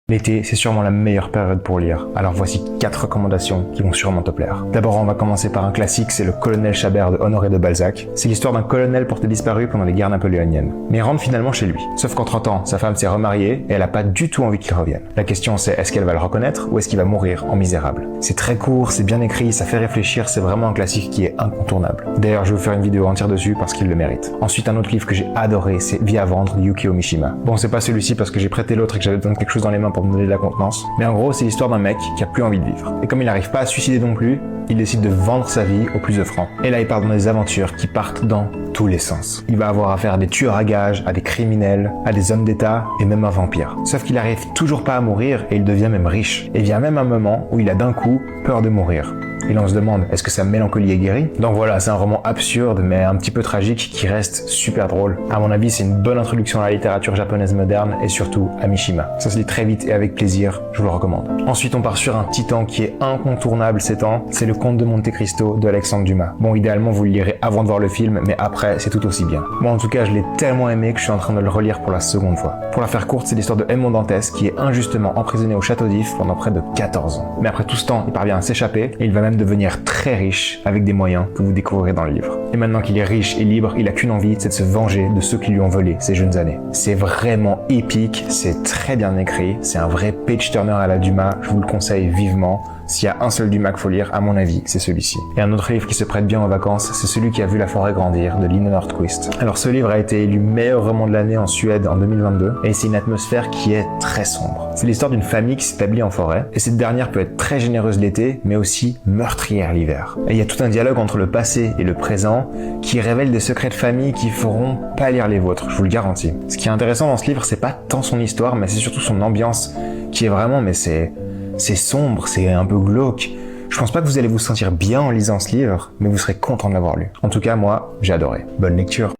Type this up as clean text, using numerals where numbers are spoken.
L'été, c'est sûrement la meilleure période pour lire, alors voici 4 recommandations qui vont sûrement te plaire. D'abord, on va commencer par un classique, c'est le Colonel Chabert de Honoré de Balzac. C'est l'histoire d'un colonel porté disparu pendant les guerres napoléoniennes. Mais il rentre finalement chez lui. Sauf qu'en 30 ans, sa femme s'est remariée et elle a pas du tout envie qu'il revienne. La question c'est, est-ce qu'elle va le reconnaître ou est-ce qu'il va mourir en misérable? C'est très court, c'est bien écrit, ça fait réfléchir, c'est vraiment un classique qui est incontournable. D'ailleurs, je vais vous faire une vidéo entière dessus parce qu'il le mérite. Ensuite, un autre livre que j'ai adoré, c'est Vie à vendre de Yukio Mishima. Bon, c'est pas celui-ci parce que j'ai prêté l'autre et que j'avais besoin de quelque chose dans les mains pour me donner de la contenance. Mais en gros, c'est l'histoire d'un mec qui a plus envie de vivre. Et comme il n'arrive pas à se suicider non plus, il décide de vendre sa vie au plus offrant. Et là, il part dans des aventures qui partent dans tous les sens. Il va avoir affaire à des tueurs à gages, à des criminels, à des hommes d'État et même à un vampire. Sauf qu'il arrive toujours pas à mourir et il devient même riche. Et vient même un moment où il a d'un coup peur de mourir. Et là on se demande, est-ce que sa mélancolie est guérie? Donc voilà, c'est un roman absurde mais un petit peu tragique qui reste super drôle. À mon avis, c'est une bonne introduction à la littérature japonaise moderne et surtout à Mishima. Ça se lit très vite et avec plaisir, je vous le recommande. Ensuite, on part sur un titan qui est incontournable ces temps, c'est Le Comte de Monte Cristo de Alexandre Dumas. Bon, idéalement, vous le lirez avant de voir le film, mais après, c'est tout aussi bien. Moi, en tout cas, je l'ai tellement aimé que je suis en train de le relire pour la seconde fois. Pour la faire courte, c'est l'histoire de Edmond Dantès qui est injustement emprisonné au château d'If pendant près de 14 ans. Mais après tout ce temps, il parvient à s'échapper et il va même devenir très riche avec des moyens que vous découvrirez dans le livre. Et maintenant qu'il est riche et libre, il a qu'une envie, c'est de se venger de ceux qui lui ont volé ses jeunes années. C'est vraiment épique, c'est très bien écrit, c'est un vrai page turner à la Dumas, je vous le conseille vivement. S'il y a un seul Dumas qu'il faut lire, à mon avis, c'est celui-ci. Et un autre livre qui se prête bien aux vacances, c'est celui qui a vu la forêt grandir, de Lina Nordquist. Alors ce livre a été élu meilleur roman de l'année en Suède en 2022, et c'est une atmosphère qui est très sombre. C'est l'histoire d'une famille qui s'établit en forêt, et cette dernière peut être très généreuse l'été, mais aussi meurtrière l'hiver. Et il y a tout un dialogue entre le passé et le présent, qui révèle des secrets de famille qui feront pâlir les vôtres, je vous le garantis. Ce qui est intéressant dans ce livre, c'est pas tant son histoire, mais c'est surtout son ambiance, qui est vraiment, mais c'est sombre, c'est un peu glauque. Je pense pas que vous allez vous sentir bien en lisant ce livre, mais vous serez content de l'avoir lu. En tout cas, moi, j'ai adoré. Bonne lecture.